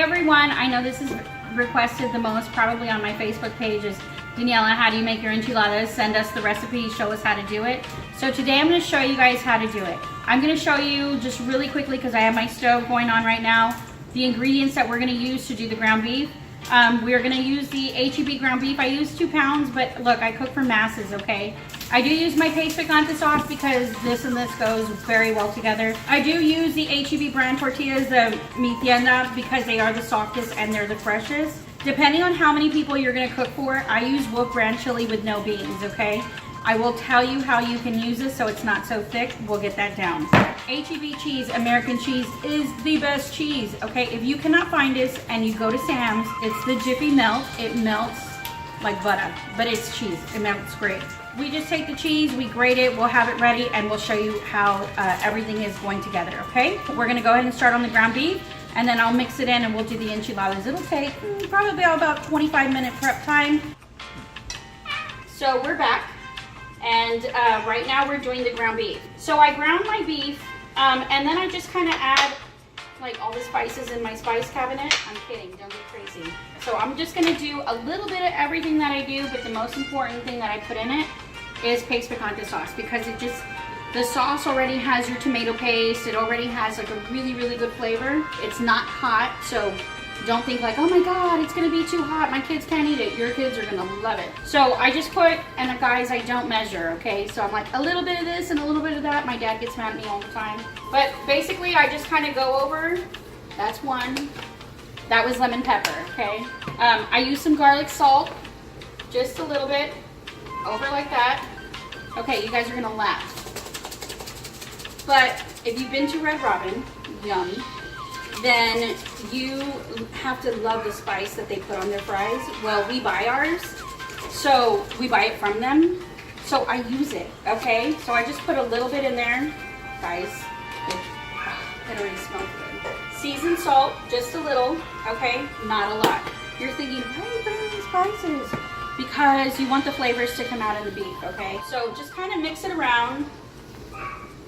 everyone, I know this is requested the most probably on my Facebook page is, Daniela, how do you make your enchiladas? Send us the recipe, show us how to do it. So today I'm going to show you guys how to do it. I'm going to show you just really quickly, because I have my stove going on right now, the ingredients that we're going to use to do the ground beef. We are going to use the HEB ground beef. I use 2 pounds, but look, I cook for masses, okay? I do use my paste picante sauce because this and this goes very well together. I do use the HEB brand tortillas, the mi tienda, because they are the softest and they're the freshest. Depending on how many people you're going to cook for, I use Wolf brand chili with no beans, okay? I will tell you how you can use this so it's not so thick. We'll get that down. HEB cheese, American cheese, is the best cheese, okay? If you cannot find this and you go to Sam's, it's the Jiffy Melt. It melts like butter, but it's cheese. It melts great. We just take the cheese, we grate it, we'll have it ready, and we'll show you how everything is going together, okay? We're gonna go ahead and start on the ground beef, and then I'll mix it in and we'll do the enchiladas. It'll take probably about 25-minute prep time. So we're back. And right now we're doing the ground beef. So I ground my beef, and then I just kind of add like all the spices in my spice cabinet. I'm kidding, don't get crazy. So I'm just gonna do a little bit of everything that I do, but the most important thing that I put in it is paste picante sauce, because it just, the sauce already has your tomato paste. It already has like a really, really good flavor. It's not hot, so don't think like, oh my God, it's gonna be too hot. My kids can't eat it. Your kids are gonna love it. So I just put, and guys, I don't measure, okay? So I'm like a little bit of this and a little bit of that. My dad gets mad at me all the time. But basically I just kind of go over, that's one. That was lemon pepper, okay? I use some garlic salt, just a little bit, over like that. Okay, you guys are gonna laugh. But if you've been to Red Robin, yum, then you have to love the spice that they put on their fries. Well, we buy ours, so we buy it from them. So I use it, okay? So I just put a little bit in there. Guys, it already smells good. Seasoned salt, just a little, okay? Not a lot. You're thinking, why are you putting these spices? Because you want the flavors to come out in the beef, okay? So just kind of mix it around.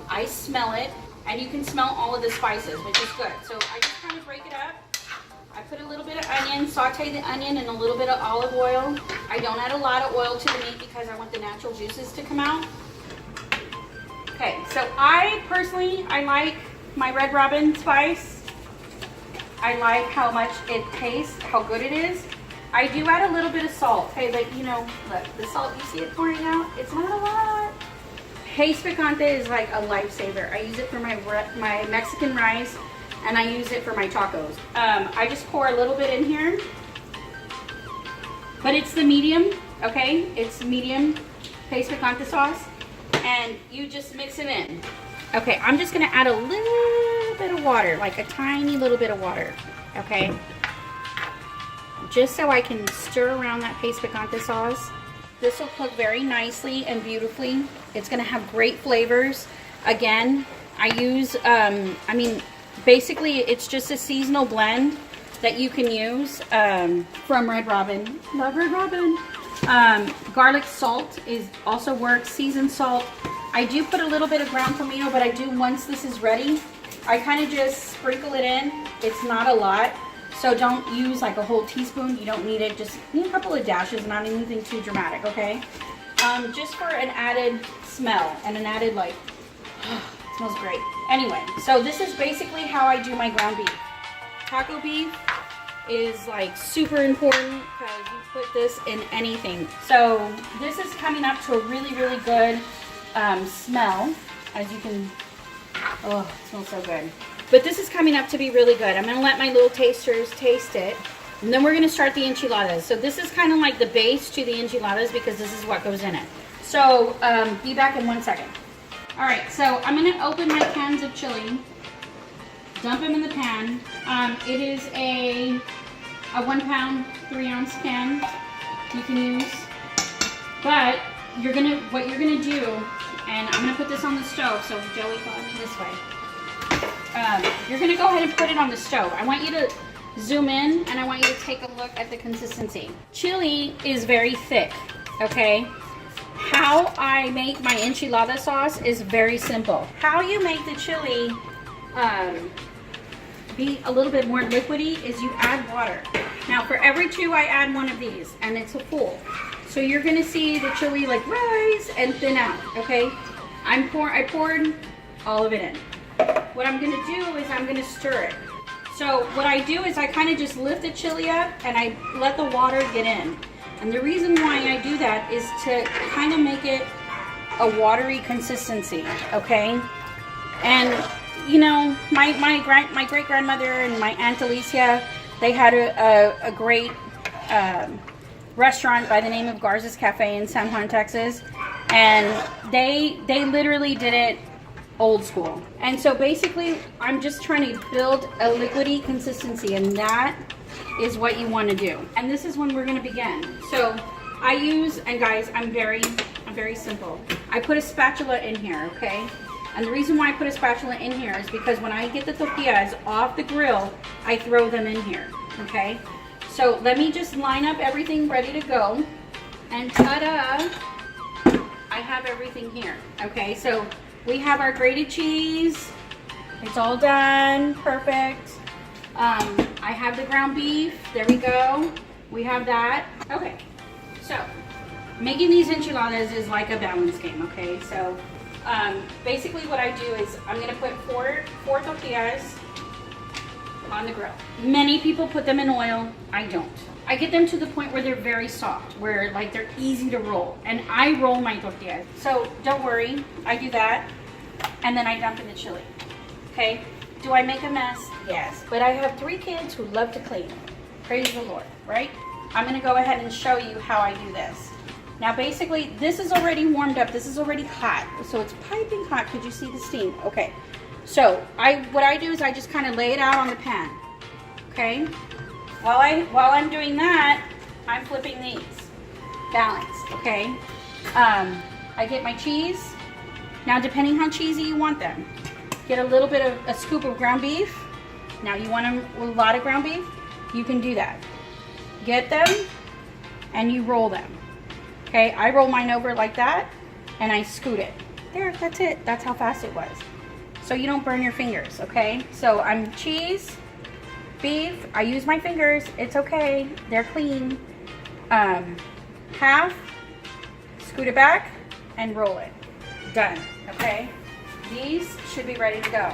I smell it. And you can smell all of the spices, which is good. So I just kind of break it up. I put a little bit of onion, saute the onion in a little bit of olive oil. I don't add a lot of oil to the meat because I want the natural juices to come out. Okay, so I personally, I like my Red Robin spice. I like how much it tastes, how good it is. I do add a little bit of salt. Okay, but you know, look, the salt, you see it pouring out? It's not a lot. Paste picante is like a lifesaver. I use it for my Mexican rice, and I use it for my tacos. I just pour a little bit in here, but it's the medium, okay? It's medium paste picante sauce, and you just mix it in. Okay, I'm just gonna add a little bit of water, like a tiny little bit of water, okay? Just so I can stir around that paste picante sauce. This will cook very nicely and beautifully. It's gonna have great flavors. Again, I use, basically it's just a seasonal blend that you can use from Red Robin. Love Red Robin. Garlic salt also works, seasoned salt. I do put a little bit of ground tomato, but I do, once this is ready, I kind of just sprinkle it in. It's not a lot. So don't use like a whole teaspoon. You don't need it. Just need a couple of dashes, not anything too dramatic, okay? Just for an added smell and an added like, it smells great. Anyway, so this is basically how I do my ground beef. Taco beef is like super important because you put this in anything. So this is coming up to a really, really good smell. As you can, oh, it smells so good. But this is coming up to be really good. I'm going to let my little tasters taste it. And then we're going to start the enchiladas. So this is kind of like the base to the enchiladas because this is what goes in it. So be back in 1 second. All right, so I'm going to open my cans of chili. Dump them in the pan. It is a 1 pound, 3 ounce can you can use. But what you're going to do, and I'm going to put this on the stove. So Joey, follow me this way. You're going to go ahead and put it on the stove. I want you to zoom in and I want you to take a look at the consistency. Chili is very thick, okay? How I make my enchilada sauce is very simple. How you make the chili be a little bit more liquidy is you add water. Now for every 2 I add 1 of these, and it's a full. So you're gonna see the chili like rise and thin out, okay? I poured all of it in. What I'm gonna do is I'm gonna stir it. So what I do is I kind of just lift the chili up and I let the water get in. And the reason why I do that is to kind of make it a watery consistency, okay? And you know, my great grandmother and my Aunt Alicia, they had a great restaurant by the name of Garza's Cafe in San Juan, Texas, and they literally did it old school. And so basically, I'm just trying to build a liquidy consistency, and that is what you want to do. And this is when we're going to begin. So I use, and guys, I'm very simple. I put a spatula in here, okay? And the reason why I put a spatula in here is because when I get the tortillas off the grill, I throw them in here, okay? So let me just line up everything ready to go. And ta-da, I have everything here, okay? So we have our grated cheese. It's all done, perfect. I have the ground beef, there we go. We have that, okay. So making these enchiladas is like a balance game, okay? So basically what I do is I'm gonna put four tortillas on the grill. Many people put them in oil, I don't. I get them to the point where they're very soft, where like they're easy to roll, and I roll my tortillas. So don't worry, I do that, and then I dump in the chili, okay? Do I make a mess? Yes, but I have 3 kids who love to clean. Praise the Lord, right? I'm gonna go ahead and show you how I do this. Now basically, this is already warmed up. This is already hot. So it's piping hot. Could you see the steam? Okay. So what I do is I just kind of lay it out on the pan. Okay. While I'm doing that, I'm flipping these. Balanced. Okay. I get my cheese. Now depending how cheesy you want them, get a little bit of a scoop of ground beef. Now you want a lot of ground beef, you can do that. Get them and you roll them. Okay, I roll mine over like that and I scoot it. There, that's it. That's how fast it was. So you don't burn your fingers, okay? So I'm cheese, beef, I use my fingers, it's okay, they're clean. Half, scoot it back and roll it. Done, okay? These should be ready to go.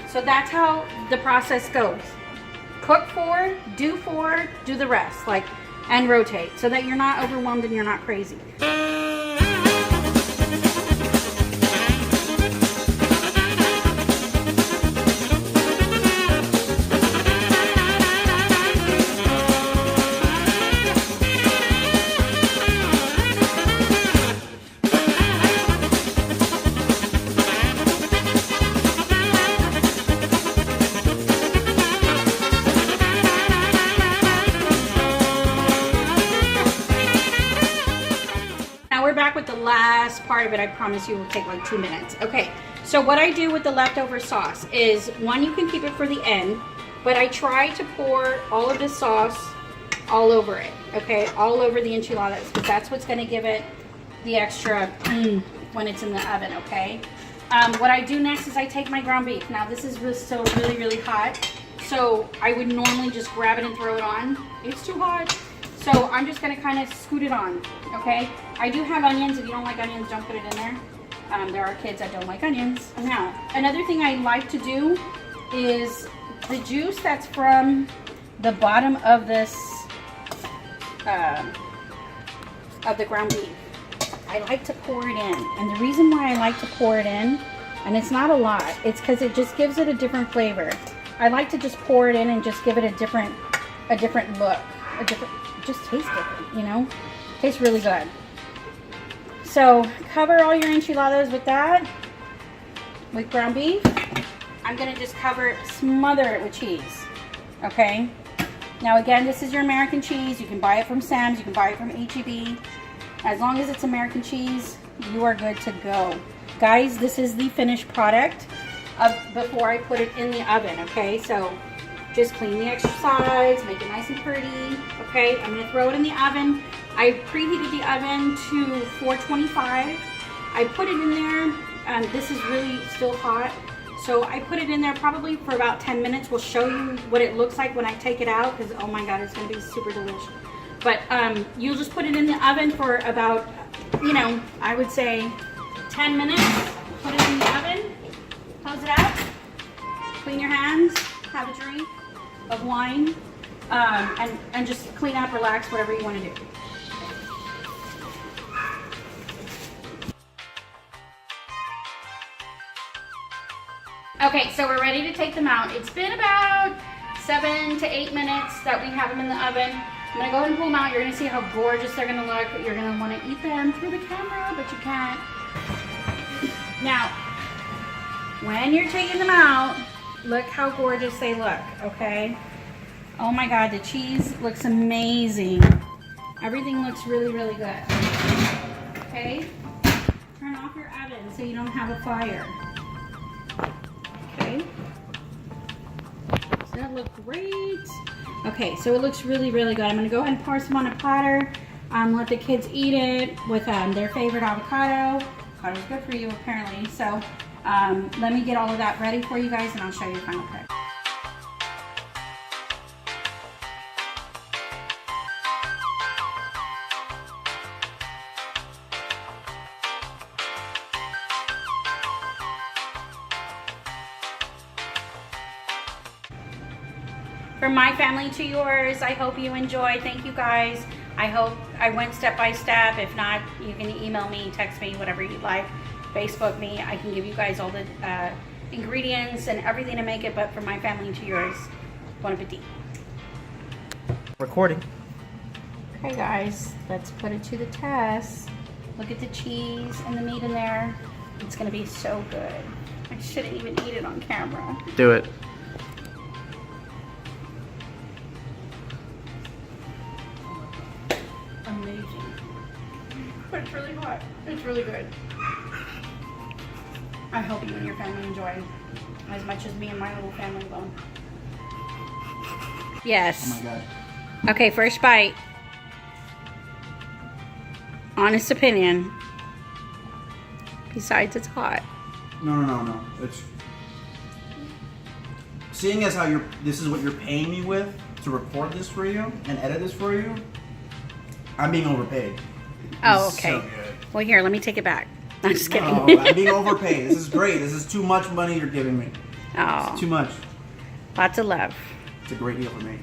So that's how the process goes. Cook 4, do 4, do the rest, like, and rotate so that you're not overwhelmed and you're not crazy. With the last part of it, I promise you will take like 2 minutes. Okay, so what I do with the leftover sauce is, one, you can keep it for the end, but I try to pour all of this sauce all over it, okay, all over the enchiladas, because that's what's going to give it the extra when it's in the oven, okay. What I do next is I take my ground beef. Now this is still really hot, so I would normally just grab it and throw it on. It's too hot. So I'm just going to kind of scoot it on, okay? I do have onions. If you don't like onions, don't put it in there. There are kids that don't like onions. Now, another thing I like to do is the juice that's from the bottom of this, of the ground beef. I like to pour it in. And the reason why I like to pour it in, and it's not a lot, it's because it just gives it a different flavor. I like to just pour it in and just give it a different look, just tastes different, you know? Tastes really good. So cover all your enchiladas with that, with ground beef. I'm gonna just smother it with cheese, okay? Now again, this is your American cheese. You can buy it from Sam's, you can buy it from H-E-B. As long as it's American cheese, you are good to go. Guys, this is the finished product before I put it in the oven, okay? So just clean the extra sides, make it nice and pretty, okay? I'm gonna throw it in the oven. I preheated the oven to 425. I put it in there, this is really still hot, So I put it in there probably for about 10 minutes. We'll show you what it looks like when I take it out, because oh my God, it's gonna be super delicious. But you'll just put it in the oven for about, you know, I would say 10 minutes. Put it in the oven, close it out, clean your hands, have a drink of wine, and just clean up, relax, whatever you want to do. Okay, so we're ready to take them out. It's been about 7 to 8 minutes that we have them in the oven. I'm gonna go ahead and pull them out. You're gonna see how gorgeous they're gonna look. You're gonna wanna eat them through the camera, but you can't. Now, when you're taking them out, look how gorgeous they look, okay? Oh my God, the cheese looks amazing. Everything looks really, really good. Okay? Turn off your oven so you don't have a fire. Okay? Does that look great? Okay, so it looks really, really good. I'm gonna go ahead and pour some on a platter. Let the kids eat it with their favorite avocado. Avocado's good for you, apparently. So let me get all of that ready for you guys, and I'll show you the final cut. From my family to yours, I hope you enjoy. Thank you guys. I hope I went step by step. If not, you can email me, text me, whatever you'd like. Facebook me. I can give you guys all the ingredients and everything to make it, but from my family to yours, bon appetit. Recording. Okay guys, let's put it to the test. Look at the cheese and the meat in there. It's gonna be so good. I shouldn't even eat it on camera. Do it. Amazing. But it's really hot. It's really good. I hope you and your family enjoy as much as me and my little family will. Yes. Oh my God. Okay, first bite. Honest opinion. Besides, it's hot. No. It's seeing as how this is what you're paying me with to record this for you and edit this for you. I'm being overpaid. Oh, This is okay. so good. Well, here, let me take it back. I'm just kidding. No, I'm being overpaid. This is great. This is too much money you're giving me. Oh, It's too much. lots of love. It's a great deal for me.